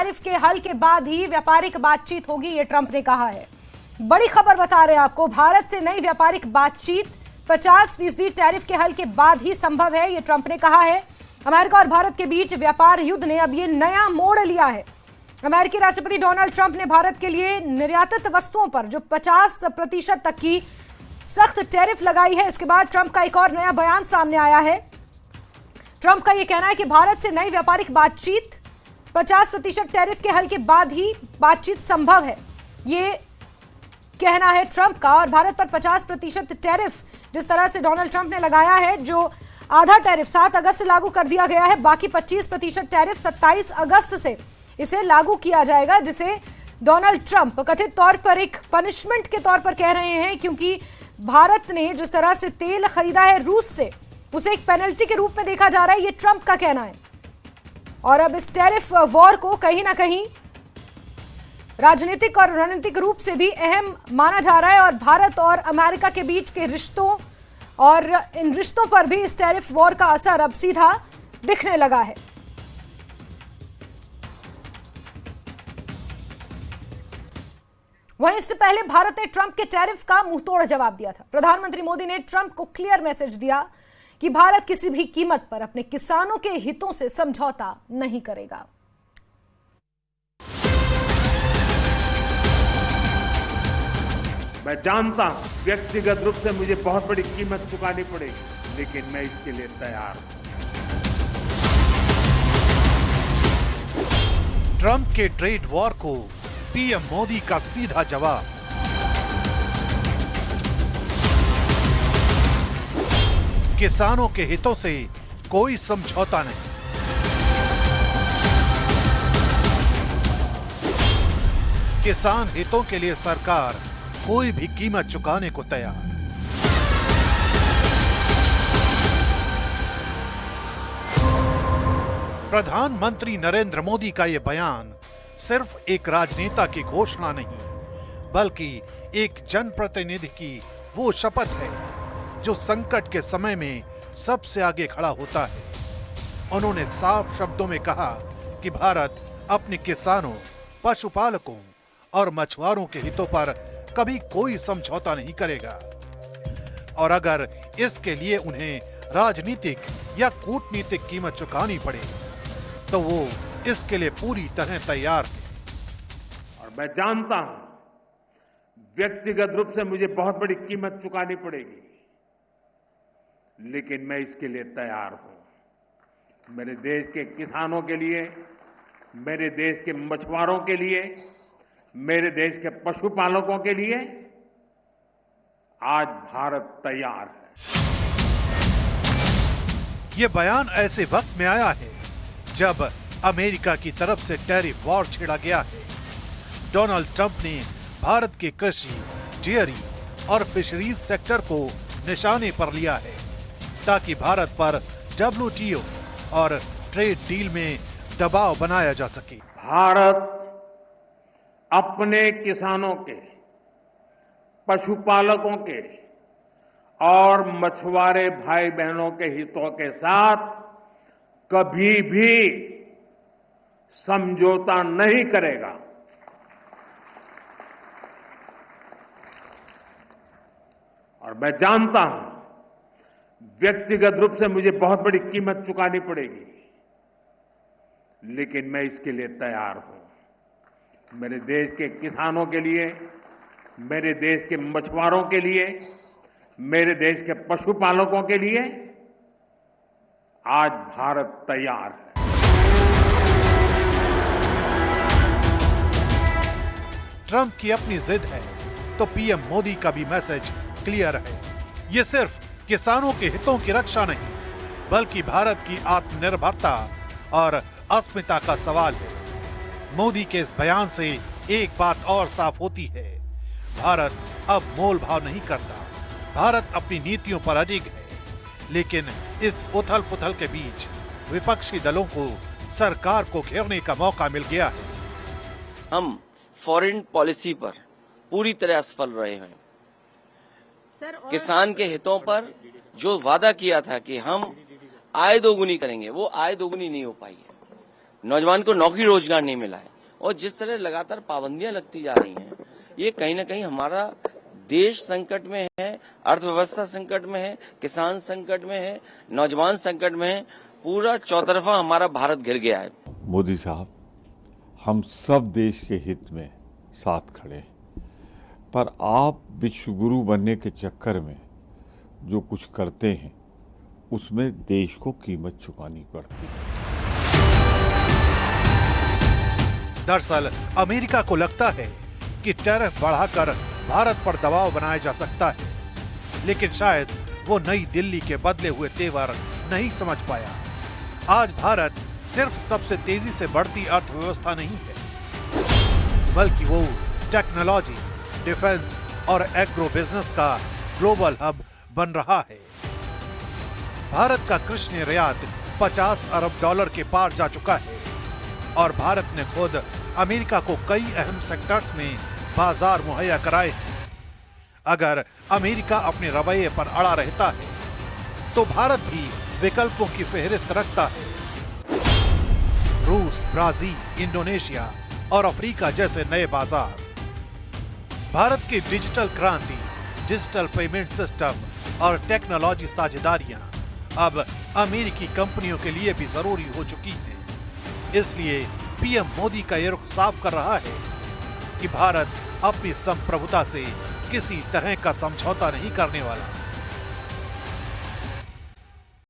Tariff के हल के बाद ही व्यापारिक बातचीत होगी, ये ट्रंप ने कहा है। बड़ी खबर बता रहे हैं आपको, भारत से नई व्यापारिक बातचीत 50% टैरिफ के हल के बाद ही संभव है, ये ट्रंप ने कहा है। अमेरिका और भारत के बीच व्यापार युद्ध ने अब ये नया मोड़ लिया है। अमेरिकी राष्ट्रपति डोनाल्ड ट्रंप ने भारत के लिए निर्यातित वस्तुओं पर जो 50% तक की सख्त टैरिफ लगाई है, इसके बाद ट्रंप का एक और नया बयान सामने आया है। ट्रंप का यह कहना है कि भारत से नई व्यापारिक बातचीत 50% टैरिफ के हल के बाद ही बातचीत संभव है, ये कहना है ट्रंप का। और भारत पर 50% टैरिफ जिस तरह से डोनाल्ड ट्रंप ने लगाया है, जो आधा टैरिफ 7 अगस्त से लागू कर दिया गया है, बाकी 25% टैरिफ 27 अगस्त से इसे लागू किया जाएगा, जिसे डोनाल्ड ट्रंप कथित तौर पर एक पनिशमेंट के तौर पर कह रहे हैं, क्योंकि भारत ने जिस तरह से तेल खरीदा है रूस से, उसे एक पेनल्टी के रूप में देखा जा रहा है, ये ट्रंप का कहना है। और अब इस टैरिफ वॉर को कहीं ना कहीं राजनीतिक और रणनीतिक रूप से भी अहम माना जा रहा है, और भारत और अमेरिका के बीच के रिश्तों और इन रिश्तों पर भी इस टैरिफ वॉर का असर अब सीधा दिखने लगा है। वहीं इससे पहले भारत ने ट्रंप के टैरिफ का मुंहतोड़ जवाब दिया था। प्रधानमंत्री मोदी ने ट्रंप को क्लियर मैसेज दिया कि भारत किसी भी कीमत पर अपने किसानों के हितों से समझौता नहीं करेगा। मैं जानता हूं व्यक्तिगत रूप से मुझे बहुत बड़ी कीमत चुकानी पड़ेगी, लेकिन मैं इसके लिए तैयार हूं। ट्रंप के ट्रेड वॉर को पीएम मोदी का सीधा जवाब। किसानों के हितों से कोई समझौता नहीं। किसान हितों के लिए सरकार कोई भी कीमत चुकाने को तैयार। प्रधानमंत्री नरेंद्र मोदी का यह बयान सिर्फ एक राजनेता की घोषणा नहीं, बल्कि एक जनप्रतिनिधि की वो शपथ है जो संकट के समय में सबसे आगे खड़ा होता है। उन्होंने साफ शब्दों में कहा कि भारत अपने किसानों, पशुपालकों और मछुआरों के हितों पर कभी कोई समझौता नहीं करेगा, और अगर इसके लिए उन्हें राजनीतिक या कूटनीतिक कीमत चुकानी पड़े तो वो इसके लिए पूरी तरह तैयार है। और मैं जानता हूं व्यक्तिगत रूप से मुझे बहुत बड़ी कीमत चुकानी पड़ेगी, लेकिन मैं इसके लिए तैयार हूं। मेरे देश के किसानों के लिए, मेरे देश के मछुआरों के लिए, मेरे देश के पशुपालकों के लिए आज भारत तैयार है। ये बयान ऐसे वक्त में आया है जब अमेरिका की तरफ से टैरिफ वॉर छेड़ा गया है। डोनाल्ड ट्रंप ने भारत के कृषि, डेयरी और फिशरीज सेक्टर को निशाने पर लिया है, ताकि भारत पर WTO और ट्रेड डील में दबाव बनाया जा सके। भारत अपने किसानों के, पशुपालकों के और मछुआरे भाई बहनों के हितों के साथ कभी भी समझौता नहीं करेगा। और मैं जानता हूं व्यक्तिगत रूप से मुझे बहुत बड़ी कीमत चुकानी पड़ेगी, लेकिन मैं इसके लिए तैयार हूं। मेरे देश के किसानों के लिए, मेरे देश के मछुआरों के लिए, मेरे देश के पशुपालकों के लिए आज भारत तैयार है। ट्रंप की अपनी जिद है तो पीएम मोदी का भी मैसेज क्लियर है। ये सिर्फ किसानों के हितों की रक्षा नहीं, बल्कि भारत की आत्मनिर्भरता और अस्मिता का सवाल है। मोदी के इस बयान से एक बात और साफ होती है, भारत अब मोल भाव नहीं करता। भारत अपनी नीतियों पर अडिग है, लेकिन इस उथल पुथल के बीच विपक्षी दलों को सरकार को घेरने का मौका मिल गया है। हम फॉरेन पॉलिसी पर पूरी तरह असफल रहे हैं। किसान के हितों पर जो वादा किया था कि हम आय दोगुनी करेंगे, वो आय दोगुनी नहीं हो पाई है। नौजवान को नौकरी रोजगार नहीं मिला है। और जिस तरह लगातार पाबंदियां लगती जा रही हैं, ये कहीं ना कहीं हमारा देश संकट में है, अर्थव्यवस्था संकट में है, किसान संकट में है, नौजवान संकट में है, पूरा चौतरफा हमारा भारत घिर गया है। मोदी साहब, हम सब देश के हित में साथ खड़े हैं, पर आप विश्व गुरु बनने के चक्कर में जो कुछ करते हैं उसमें देश को कीमत चुकानी पड़ती है। दरअसल अमेरिका को लगता है कि टैरिफ बढ़ाकर भारत पर दबाव बनाया जा सकता है, लेकिन शायद वो नई दिल्ली के बदले हुए तेवर नहीं समझ पाया। आज भारत सिर्फ सबसे तेजी से बढ़ती अर्थव्यवस्था नहीं है, बल्कि वो टेक्नोलॉजी, डिफेंस और एग्रो बिजनेस का ग्लोबल हब बन रहा है। भारत का कृषि निर्यात 50 अरब डॉलर के पार जा चुका है और भारत ने खुद अमेरिका को कई अहम सेक्टर्स में बाजार मुहैया कराए हैं। अगर अमेरिका अपने रवैये पर अड़ा रहता है तो भारत भी विकल्पों की फेहरिस्त रखता है। रूस, ब्राजील, इंडोनेशिया और अफ्रीका जैसे नए बाजार, भारत की डिजिटल क्रांति, डिजिटल पेमेंट सिस्टम और टेक्नोलॉजी साझेदारियां अब अमेरिकी कंपनियों के लिए भी जरूरी हो चुकी हैं। इसलिए पीएम मोदी का ये रुख साफ कर रहा है कि भारत अपनी संप्रभुता से किसी तरह का समझौता नहीं करने वाला।